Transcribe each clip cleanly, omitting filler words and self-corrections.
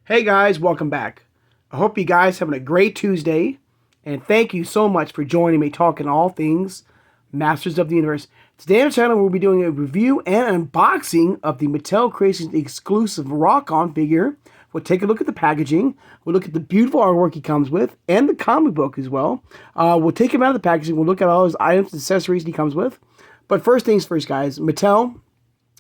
Hey guys, welcome back. I hope you guys having a great Tuesday, and thank you so much for joining me talking all things Masters of the Universe. Today on the channel we'll be doing a review and unboxing of the Mattel Creations exclusive ROKKON figure. We'll take a look at the packaging, we'll look at the beautiful artwork he comes with, and the comic book as well. We'll take him out of the packaging, we'll look at all his items and accessories he comes with. But first things first, guys, Mattel,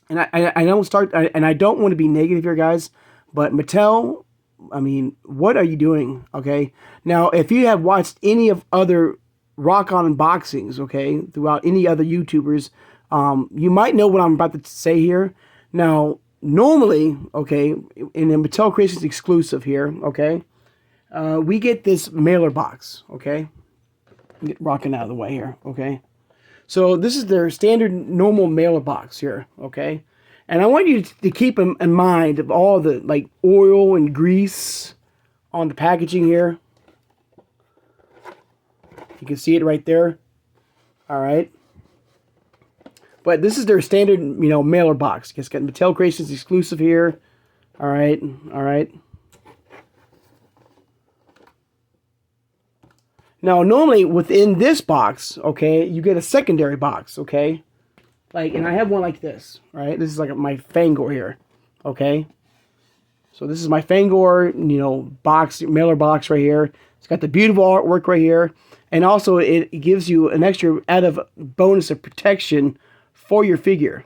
and I don't start, and I don't want to be negative here, guys, but Mattel, I mean, what are you doing? Okay. Now, if you have watched any of other ROKKON unboxings, okay, throughout any other YouTubers, you might know what I'm about to say here. Now, normally, okay, in the Mattel Creations exclusive here, okay, we get this mailer box, okay. Get ROKKON out of the way here, okay. So this is their standard normal mailer box here, okay. And I want you to keep in mind of all the like oil and grease on the packaging here. You can see it right there. All right. But this is their standard, mailer box. It's got Mattel Creations exclusive here. All right. All right. Now, normally within this box, okay, you get a secondary box, okay? And I have one like this, right? This is like my Fangor here, okay? So this is my Fangor, box, mailer box right here. It's got the beautiful artwork right here. And also it gives you an extra added bonus of protection for your figure.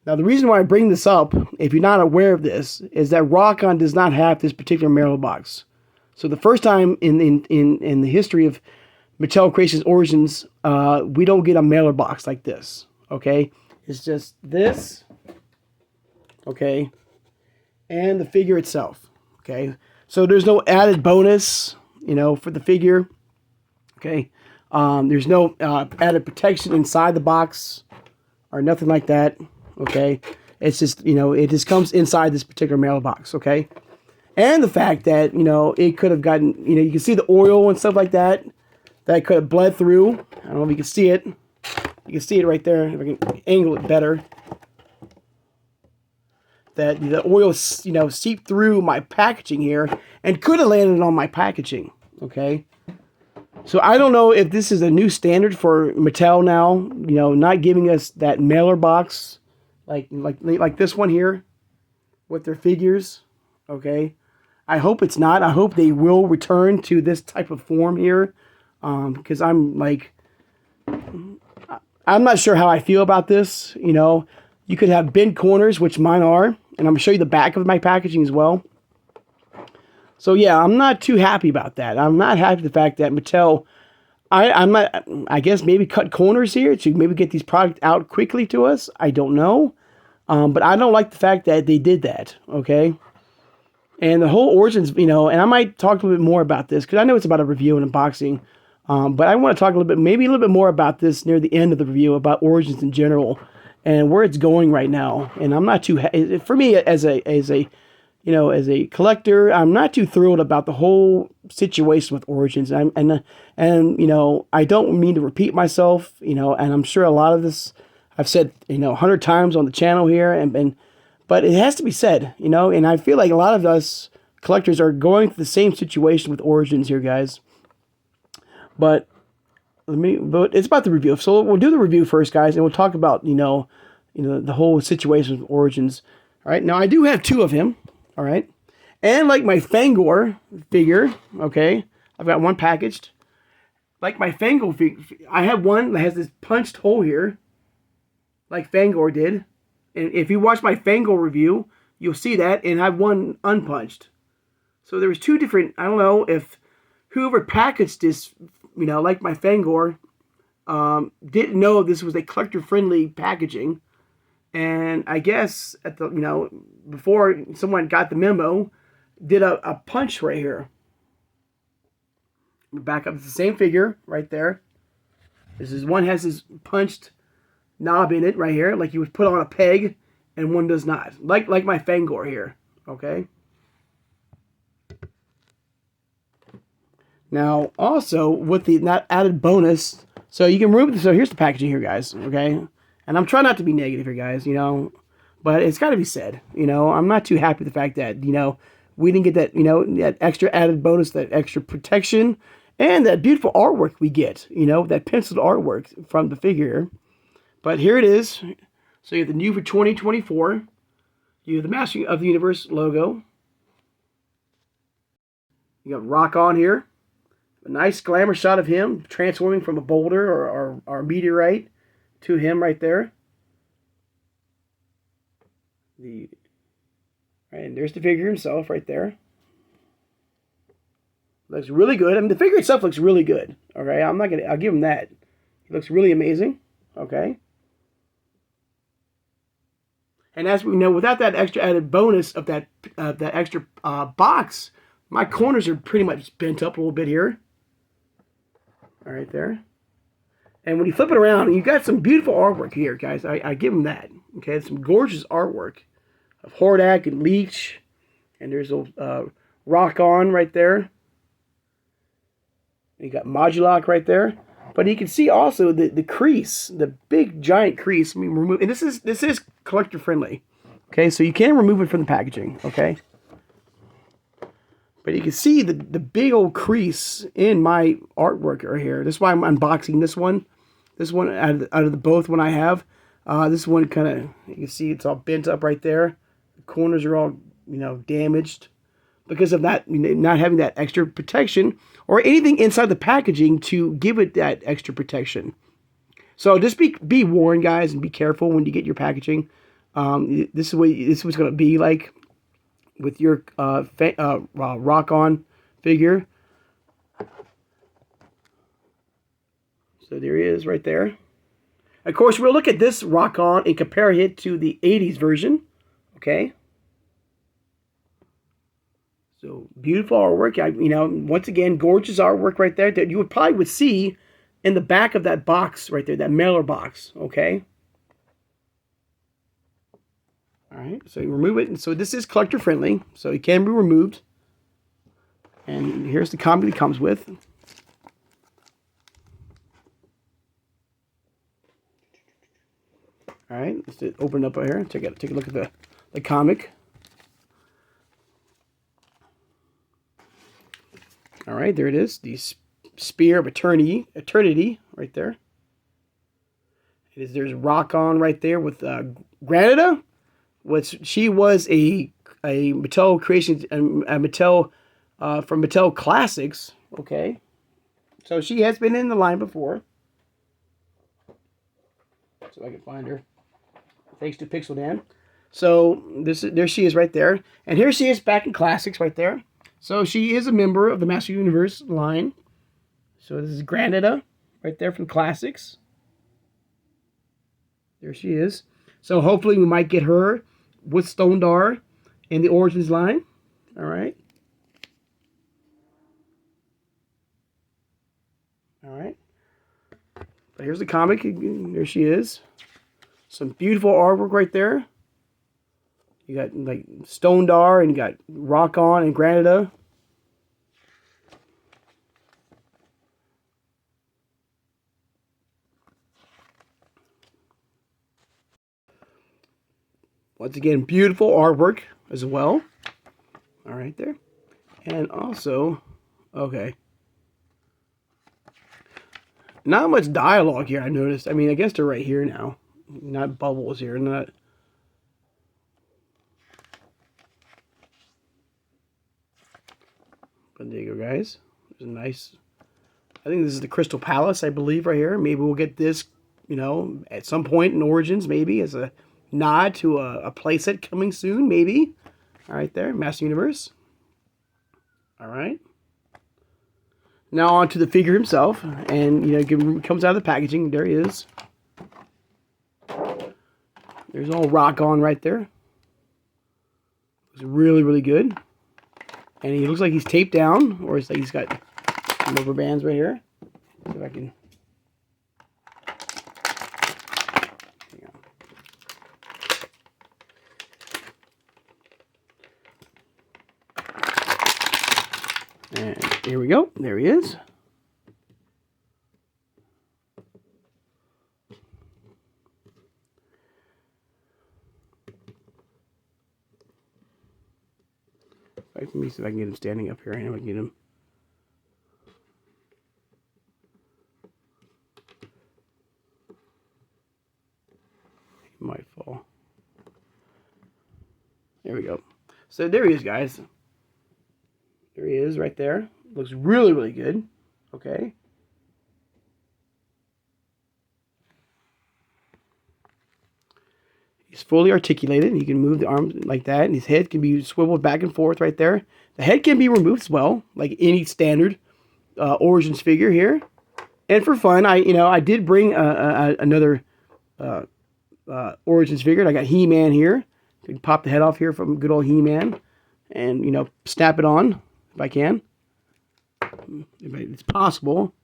Now the reason why I bring this up, if you're not aware of this, is that ROKKON does not have this particular mailer box. So the first time in the history of Mattel Creations Origins, we don't get a mailer box like this, okay? It's just this, okay, and the figure itself, okay? So there's no added bonus, for the figure, okay? There's no added protection inside the box or nothing like that, okay? It's just, it just comes inside this particular mail box, okay? And the fact that, it could have gotten, you can see the oil and stuff like that could have bled through. I don't know if you can see it. You can see it right there. If I can angle it better. That the oil, seeped through my packaging here and could have landed on my packaging. Okay. So I don't know if this is a new standard for Mattel now. Not giving us that mailer box like this one here with their figures. Okay. I hope it's not. I hope they will return to this type of form here. Because I'm not sure how I feel about this. You could have bent corners, which mine are, and I'm going to show you the back of my packaging as well. So yeah, I'm not too happy about that. I'm not happy with the fact that Mattel, I guess maybe cut corners here to maybe get these products out quickly to us. I don't know. But I don't like the fact that they did that, okay? And the whole Origins, and I might talk a little bit more about this, because I know it's about a review and unboxing. But I want to talk maybe a little bit more about this near the end of the review, about Origins in general and where it's going right now. And I'm not too, for me as a collector, I'm not too thrilled about the whole situation with Origins. And I don't mean to repeat myself, and I'm sure a lot of this I've said, 100 times on the channel here, but it has to be said, and I feel like a lot of us collectors are going through the same situation with Origins here, guys. But it's about the review. So we'll do the review first, guys, and we'll talk about, the whole situation with Origins. All right. Now I do have two of him. All right. And like my Fangor figure, okay, I've got one packaged. Like my Fangor figure, I have one that has this punched hole here, like Fangor did. And if you watch my Fangor review, you'll see that. And I have one unpunched. So there was two different, I don't know if whoever packaged this, like my Fangor, didn't know this was a collector-friendly packaging. And I guess at the, before someone got the memo, did a punch right here. Back up, it's the same figure right there. This is one has this punched knob in it right here, like you would put on a peg, and one does not. Like my Fangor here, okay? Now, also, with the not added bonus, so you can remove this. So here's the packaging here, guys, okay? And I'm trying not to be negative here, guys, but it's got to be said, I'm not too happy with the fact that, we didn't get that, you know, that extra added bonus, that extra protection, and that beautiful artwork we get, you know, that penciled artwork from the figure. But here it is. So you have the new for 2024. You have the Master of the Universe logo. You got ROKKON here. A nice glamour shot of him transforming from a boulder or a meteorite to him right there. And there's the figure himself right there. Looks really good. I mean, the figure itself looks really good. Okay, I'll give him that. He looks really amazing. Okay. And as we know, without that extra added bonus of that extra box, my corners are pretty much bent up a little bit here. All right, there. And when you flip it around, you got some beautiful artwork here, guys. I give them that. Okay, some gorgeous artwork of Hordak and Leech. And there's a ROKKON right there. You got Modulok right there. But you can see also the crease, the big giant crease. I mean, remove, and this is collector friendly. Okay, so you can remove it from the packaging. Okay, but you can see the big old crease in my artwork right here. That's why I'm unboxing this one. This one out of the both one I have. This one kind of, you can see it's all bent up right there. The corners are all, you know, damaged because of that, not having that extra protection or anything inside the packaging to give it that extra protection. So just be warned, guys, and be careful when you get your packaging. This is what's going to be like with your ROKKON figure. So there he is right there. Of course, we'll look at this ROKKON and compare it to the 80s version. Okay. So beautiful artwork. Once again, gorgeous artwork right there that you would see in the back of that box right there, that mailer box. Okay. All right. So you remove it. And so this is collector friendly, so it can be removed. And here's the comic it comes with. All right. Let's open it up right here. Take a look at the comic. All right, there it is. The Spear of Eternity right there. There's ROKKON right there with Granada, which she was a Mattel creation, a Mattel from Mattel Classics. Okay, so she has been in the line before. So I can find her. Thanks to Pixel Dan. So there she is right there, and here she is back in Classics right there. So she is a member of the Master Universe line. So this is Granada right there from Classics. There she is. So hopefully we might get her with Stondar in the Origins line. All right. All right. But here's the comic. There she is. Some beautiful artwork right there. You got like Stondar and you got ROKKON and Granada. Once again, beautiful artwork as well. All right there. And also, okay. Not much dialogue here, I noticed. I mean, I guess they're right here now. Not bubbles here, not... But there you go, guys. There's a nice... I think this is the Crystal Palace, I believe, right here. Maybe we'll get this, at some point in Origins, maybe, as a nod to a playset coming soon, maybe. All right, there, Master Universe. All right. Now on to the figure himself, and comes out of the packaging. There he is. There's all ROKKON right there. Looks really, really good. And he looks like he's taped down, or it's like he's got rubber bands right here. See if I can. And here we go. There he is. Let me see if I can get him standing up here. I know I can get him. He might fall. There we go. So there he is, guys. There he is right there. Looks really, really good. Okay. He's fully articulated. He can move the arms like that, and his head can be swiveled back and forth right there. The head can be removed as well, like any standard Origins figure here. And for fun, I did bring another Origins figure. I got He-Man here. I can pop the head off here from good old He-Man, and snap it on if I can. If it's possible.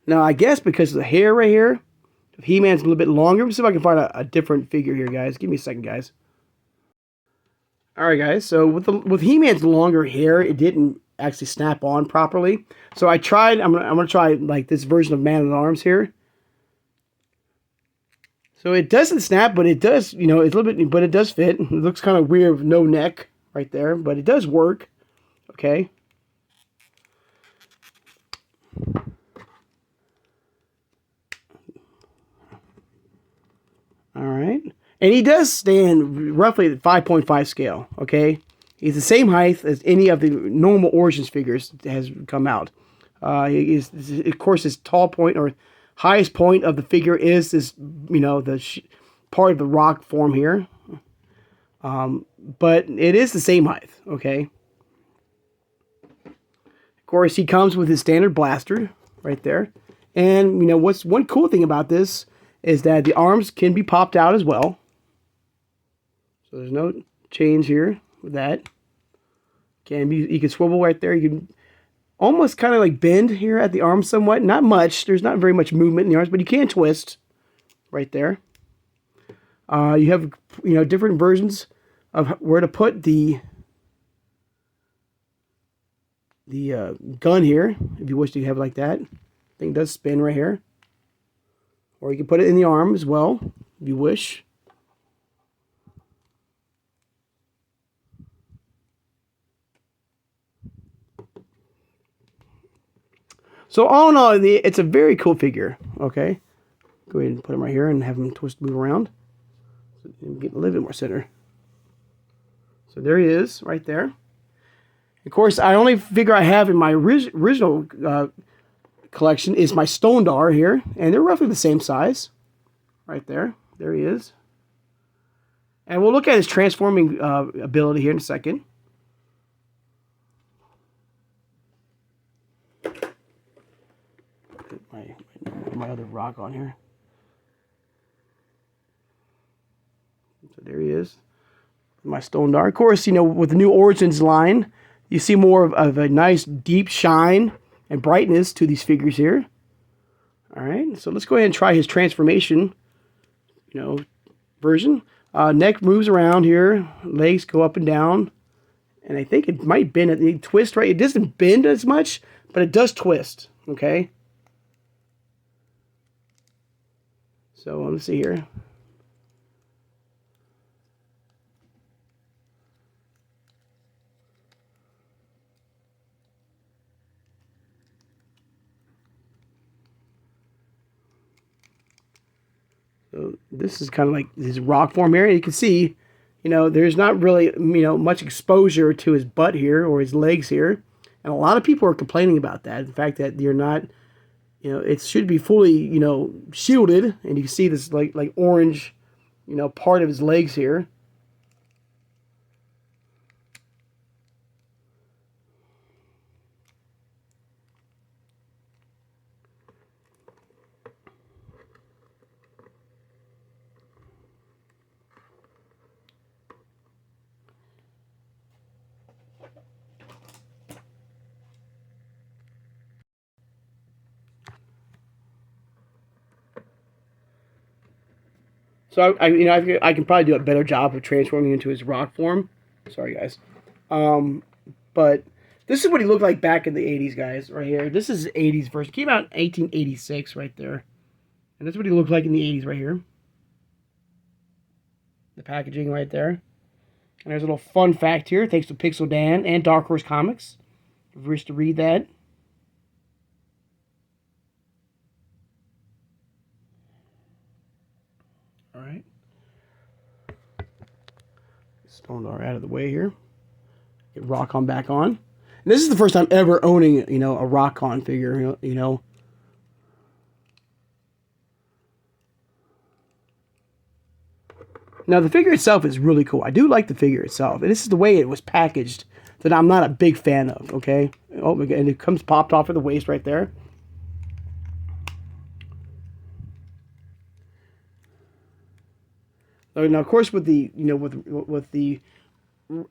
Now, I guess because of the hair right here, if He-Man's a little bit longer, let me see if I can find a different figure here, guys. Give me a second, guys. Alright, guys. So, with He-Man's longer hair, it didn't actually snap on properly. So, I tried, I'm gonna try, like, this version of Man-at-Arms here. So, it doesn't snap, but it does, it's a little bit, but it does fit. It looks kind of weird with no neck right there, but it does work. Okay. All right. And he does stand roughly at 5.5 scale, okay? He's the same height as any of the normal Origins figures that has come out. Of course, his tall point or highest point of the figure is this, the part of the rock form here. But it is the same height, okay? Of course, he comes with his standard blaster right there. And, what's one cool thing about this is that the arms can be popped out as well. So there's no change here with that. You can swivel right there. You can almost kind of like bend here at the arm somewhat. Not much. There's not very much movement in the arms, but you can twist right there. You have different versions of where to put the gun here if you wish to have it like that. Thing does spin right here. Or you can put it in the arm as well, if you wish. So all in all, it's a very cool figure. Okay, go ahead and put him right here and have him move around. So get a little bit more center. So there he is, right there. Of course, the only figure I have in my original collection is my Stone Dar here, and they're roughly the same size. Right there. There he is. And we'll look at his transforming ability here in a second. Put my other rock on here. So there he is. My Stone Dar. Of course, with the new Origins line, you see more of a nice deep shine and brightness to these figures here. All right. So let's go ahead and try his transformation version. Neck moves around here. Legs go up and down. And I think it might bend. It twist, right? It doesn't bend as much, but it does twist. Okay. So let's see here. So this is kind of like his rock form area. You can see, there's not really, much exposure to his butt here or his legs here. And a lot of people are complaining about that. The fact that you're not, it should be fully, shielded. And you can see this like orange, part of his legs here. So I can probably do a better job of transforming into his rock form. Sorry, guys. But this is what he looked like back in the 80s, guys, right here. This is 80s version. Came out in 1886 right there. And that's what he looked like in the 80s right here. the packaging right there. And there's a little fun fact here, thanks to Pixel Dan and Dark Horse Comics. If you wish to read that. All right. Stone Dar out of the way here. Get ROKKON back on. And this is the first time ever owning, a ROKKON figure, Now, the figure itself is really cool. I do like the figure itself. And this is the way it was packaged that I'm not a big fan of, okay? Oh, and it comes popped off of the waist right there. Now, of course, with the, with the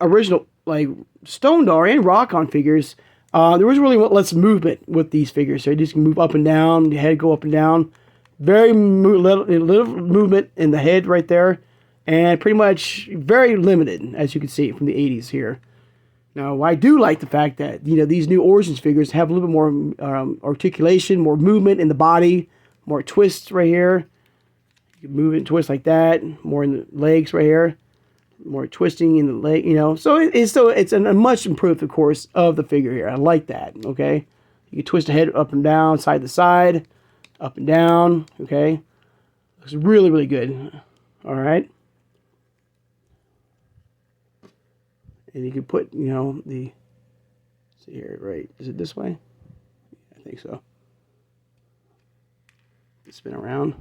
original, like, Stone Dar and ROKKON figures, there was really less movement with these figures. So you just can move up and down, the head go up and down. Very little movement in the head right there. And pretty much very limited, as you can see from the 80s here. Now, I do like the fact that, these new Origins figures have a little bit more articulation, more movement in the body, more twists right here. You can move it and twist like that, more in the legs right here, more twisting in the leg, So it's a much improved, of course, of the figure here. I like that, okay? You can twist the head up and down, side to side, up and down, okay? Looks really, really good. All right. And you can put, see here, right? Is it this way? I think so. Spin around.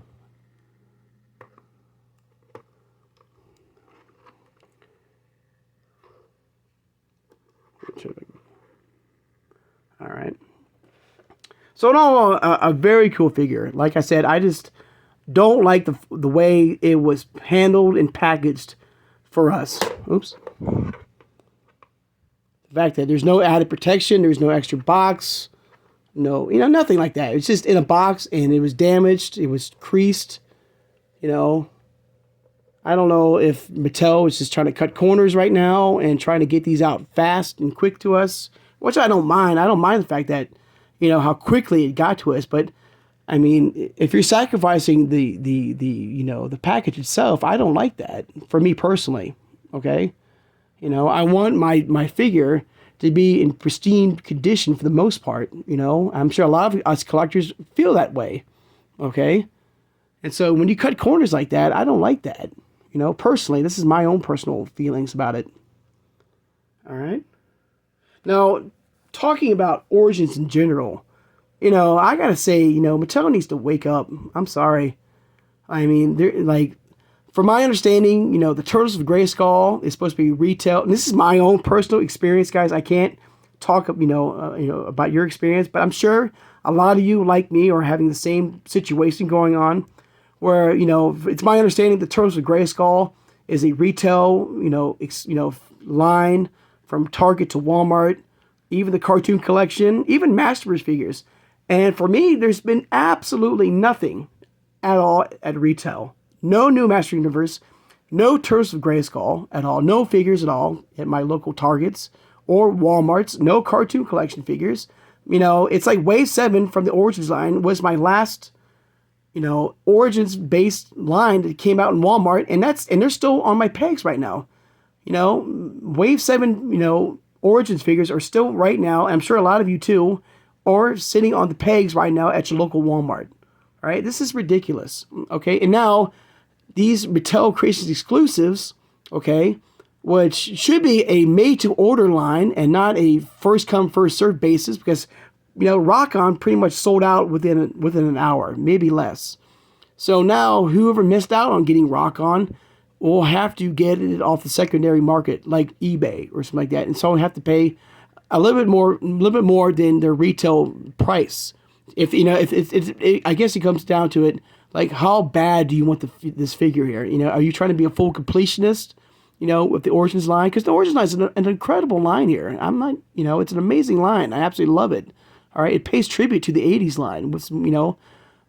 All right. So in all, a very cool figure. Like I said, I just don't like the way it was handled and packaged for us. Oops. The fact that there's no added protection, there's no extra box, no, nothing like that. It's just in a box and it was damaged, it was creased, I don't know if Mattel is just trying to cut corners right now and trying to get these out fast and quick to us, which I don't mind. I don't mind the fact that, how quickly it got to us, but I mean, if you're sacrificing the package itself, I don't like that for me personally, okay? I want my figure to be in pristine condition for the most part, I'm sure a lot of us collectors feel that way, okay? And so when you cut corners like that, I don't like that, personally. This is my own personal feelings about it. All right? Now, talking about Origins in general, I gotta say, Mattel needs to wake up. I'm sorry. I mean, they're like, from my understanding, the Turtles of Grayskull is supposed to be retail. And this is my own personal experience, guys. I can't talk, about your experience, but I'm sure a lot of you, like me, are having the same situation going on, where it's my understanding the Turtles of Grayskull is a retail, line from Target to Walmart, even the cartoon collection, even Masterpiece figures. And for me, there's been absolutely nothing at all at retail. No new Master Universe, no Turtles of Grayskull at all, no figures at all at my local Targets or Walmarts, no cartoon collection figures. It's like Wave 7 from the Origins line was my last, Origins-based line that came out in Walmart, and they're still on my pegs right now. Wave 7, Origins figures are still right now, I'm sure a lot of you too, are sitting on the pegs right now at your local Walmart. All right, this is ridiculous, okay? And now, these Mattel Creations exclusives, okay, which should be a made-to-order line and not a first-come, first-served basis, because, ROKKON pretty much sold out within an hour, maybe less. So now, whoever missed out on getting ROKKON will have to get it off the secondary market, like eBay or something like that, and so have to pay a little bit more than their retail price. If I guess it comes down to it, like, how bad do you want this figure here? Are you trying to be a full completionist, with the Origins line? Because the Origins line is an incredible line here. I'm not, it's an amazing line. I absolutely love it. All right, it pays tribute to the 80s line,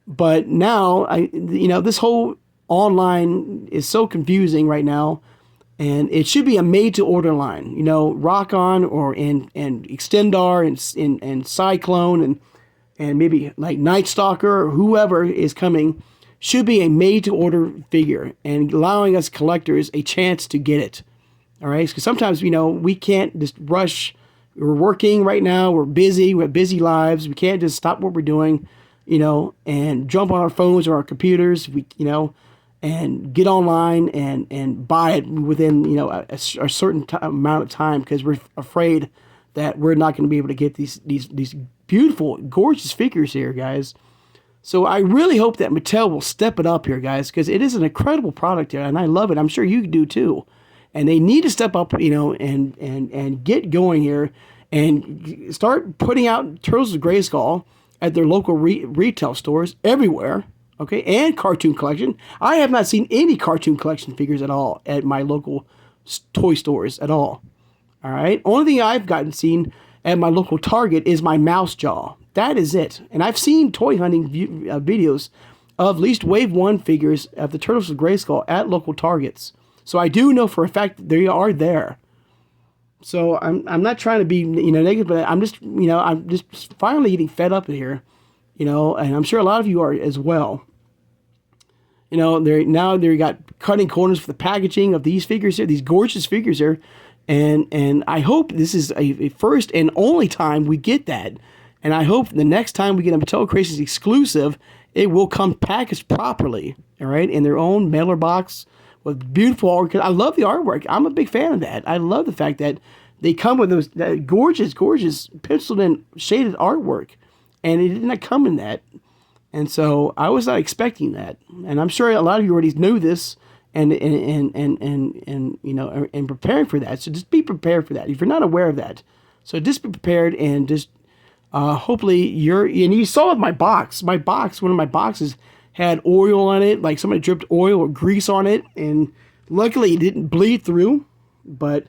but now, this whole online is so confusing right now, and it should be a made-to-order line. ROKKON and Extendar and Cyclone and maybe like Night Stalker or whoever is coming should be a made-to-order figure and allowing us collectors a chance to get it. All right, because sometimes, we can't just rush. We're working right now. We're busy. We have busy lives. We can't just stop what we're doing, and jump on our phones or our computers. And get online and buy it within a certain amount of time, because we're afraid that we're not going to be able to get these beautiful, gorgeous figures here, guys. So I really hope that Mattel will step it up here, guys, because it is an incredible product here, and I love it. I'm sure you do too. And they need to step up, and get going here and start putting out Turtles of Grayskull at their local retail stores everywhere. Okay, and cartoon collection. I have not seen any cartoon collection figures at all at my local toy stores at all. All right, only thing I've seen at my local Target is my Mouse Jaw. That is it. And I've seen toy hunting videos of at least Wave 1 figures of the Turtles of Grayskull at local Targets. So I do know for a fact that they are there. So I'm not trying to be negative, but I'm just finally getting fed up here, and I'm sure a lot of you are as well. They got cutting corners for the packaging of these figures here, these gorgeous figures here, and I hope this is a first and only time we get that, and I hope the next time we get a Mattel Creations exclusive, it will come packaged properly, all right, in their own mailer box with beautiful artwork. I love the artwork. I'm a big fan of that. I love the fact that they come with that gorgeous penciled in shaded artwork, and it did not come in that. And so I was not expecting that, and I'm sure a lot of you already knew this, and preparing for that. So just be prepared for that if you're not aware of that. So just be prepared, and just hopefully you saw my box. One of my boxes had oil on it, like somebody dripped oil or grease on it, and luckily it didn't bleed through. But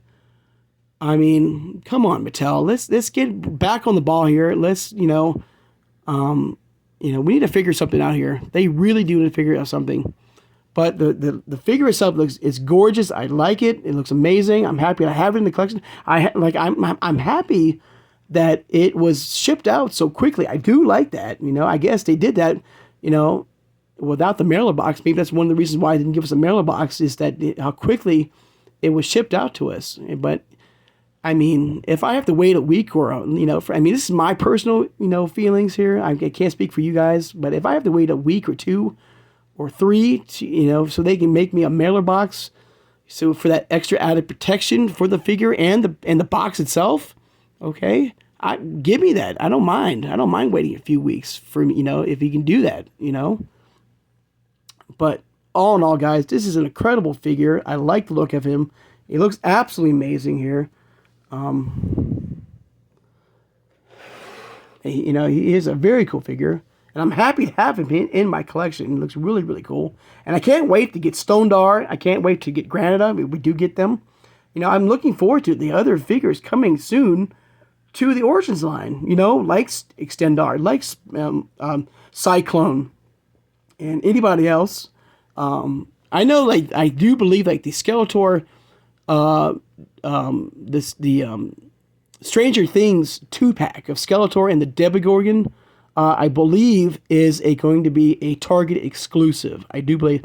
I mean, come on, Mattel, let's get back on the ball here. Let's we need to figure something out here. They really do need to figure out something. But the figure itself is gorgeous. I like it. It looks amazing. I'm happy I have it in the collection. I'm happy that it was shipped out so quickly. I do like that. I guess they did that, without the mailer box. Maybe that's one of the reasons why they didn't give us a mailer box, is that how quickly it was shipped out to us. But I mean, if I have to wait a week or, this is my personal, feelings here. I can't speak for you guys, but if I have to wait a week or 2 or 3, so they can make me a mailer box, so for that extra added protection for the figure and the box itself, okay, give me that. I don't mind. I don't mind waiting a few weeks for, if you can do that, But all in all, guys, this is an incredible figure. I like the look of him. He looks absolutely amazing here. He is a very cool figure, and I'm happy to have him in my collection. He looks really, really cool, and I can't wait to get Stone Dar. I can't wait to get Granada. We do get them. I'm looking forward to the other figures coming soon to the Origins line. Like Extendar, like Cyclone, and anybody else. I know, I do believe the Skeletor. The Stranger Things 2-pack of Skeletor and the Demogorgon, I believe is going to be a Target exclusive. I do believe,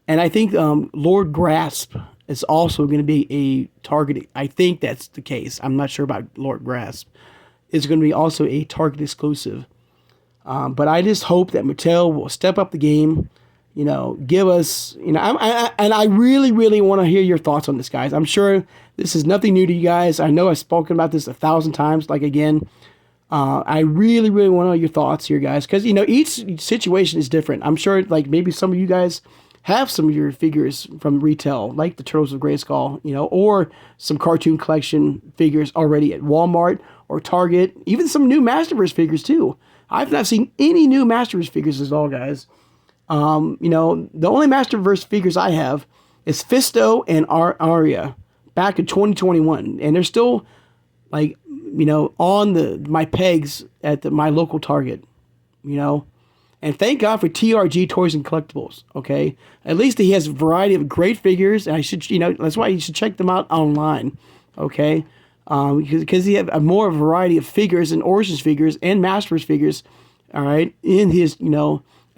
and I think Lord Grasp is also going to be a Target. I think that's the case. I'm not sure about Lord Grasp. It's going to be also a Target exclusive. But I just hope that Mattel will step up the game. Give us, and I really, really want to hear your thoughts on this, guys. I'm sure this is nothing new to you guys. I know I've spoken about this 1,000 times. I really, really want to know your thoughts here, guys, because, each situation is different. I'm sure, maybe some of you guys have some of your figures from retail, like the Turtles of Grayskull, or some cartoon collection figures already at Walmart or Target, even some new Masterverse figures, too. I've not seen any new Masterverse figures at all, guys. The only Masterverse figures I have is Fisto and Arya back in 2021, and they're still on my pegs at my local Target, and thank God for TRG Toys and Collectibles. Okay, at least he has a variety of great figures, and I should, that's why you should check them out online. Okay, because he have more of a variety of figures and Origins figures and Masterverse figures. All right, in his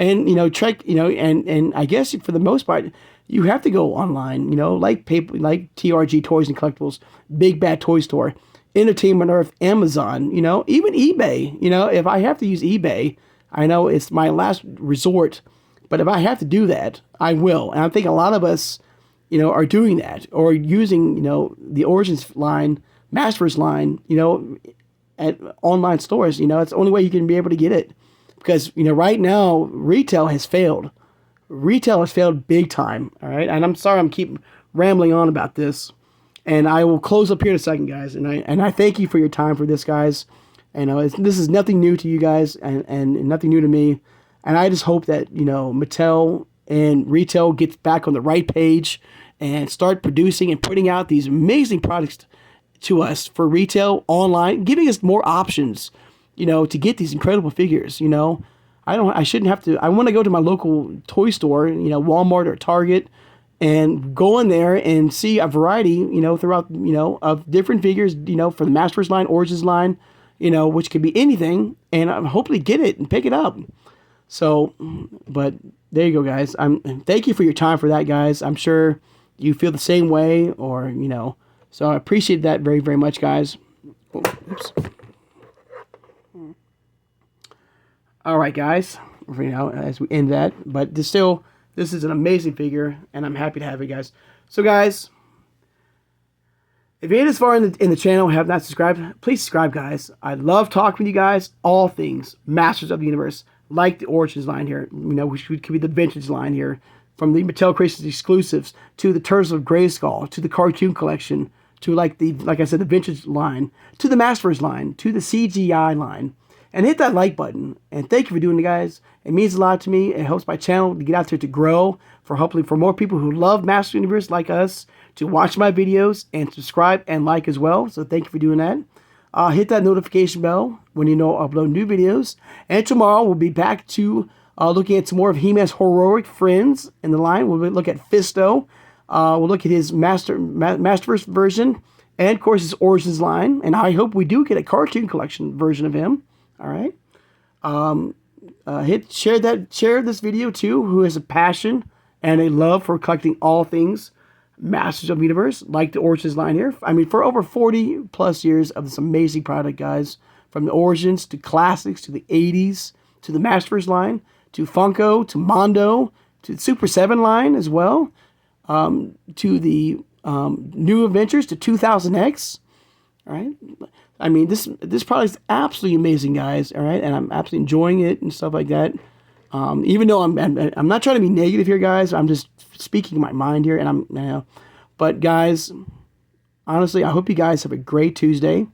And, check, and I guess for the most part, you have to go online, like like TRG Toys and Collectibles, Big Bad Toy Store, Entertainment Earth, Amazon, even eBay. If I have to use eBay, I know it's my last resort, but if I have to do that, I will. And I think a lot of us, are doing that or using, the Origins line, Masters line, at online stores. It's the only way you can be able to get it. Because, right now, retail has failed. Retail has failed big time, all right? And I'm sorry I'm keep rambling on about this. And I will close up here in a second, guys. And I thank you for your time for this, guys. This is nothing new to you guys and nothing new to me. And I just hope that, Mattel and retail gets back on the right page and start producing and putting out these amazing products to us for retail, online, giving us more options, to get these incredible figures. I shouldn't have to. I want to go to my local toy store, Walmart or Target, and go in there and see a variety, throughout, of different figures, for the Masters line, Origins line, which could be anything, and hopefully get it and pick it up. So, but there you go, guys. Thank you for your time for that, guys. I'm sure you feel the same way, or so I appreciate that very, very much, guys. Oh, oops. All right, guys. As we end that, but this is an amazing figure, and I'm happy to have it, guys. So, guys, if you made this far in the channel and have not subscribed, please subscribe, guys. I love talking with you guys. All things Masters of the Universe, like the Origins line here, which could be the vintage line here, from the Mattel Creations exclusives to the Turtles of Grayskull to the cartoon collection to like I said, the vintage line to the Masters line to the CGI line. And hit that like button. And thank you for doing it, guys. It means a lot to me. It helps my channel to get out there to grow. Hopefully for more people who love Master Universe like us to watch my videos and subscribe and like as well. So thank you for doing that. Hit that notification bell when I upload new videos. And tomorrow we'll be back to looking at some more of He-Man's heroic friends in the line. We'll look at Fisto. We'll look at his Masterverse version. And, of course, his Origins line. And I hope we do get a cartoon collection version of him. All right. Share this video too, who has a passion and a love for collecting all things Masters of the Universe, like the Origins line here. I mean, for over 40 plus years of this amazing product, guys, from the Origins to classics to the 80s to the Masters line to Funko to Mondo to the Super 7 line as well, to the New Adventures to 2000X. All right. I mean, this product is absolutely amazing, guys. All right, and I'm absolutely enjoying it and stuff like that. Even though I'm not trying to be negative here, guys. I'm just speaking my mind here, and but guys, honestly, I hope you guys have a great Tuesday,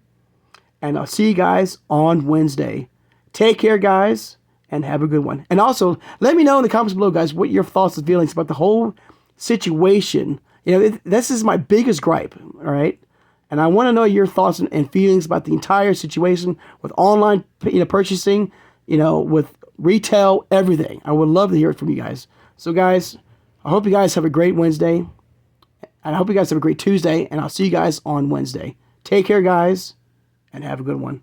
and I'll see you guys on Wednesday. Take care, guys, and have a good one. And also, let me know in the comments below, guys, what your thoughts and feelings about the whole situation. This is my biggest gripe. All right. And I want to know your thoughts and feelings about the entire situation with online, purchasing, with retail, everything. I would love to hear it from you guys. So, guys, I hope you guys have a great Wednesday. And I hope you guys have a great Tuesday. And I'll see you guys on Wednesday. Take care, guys, and have a good one.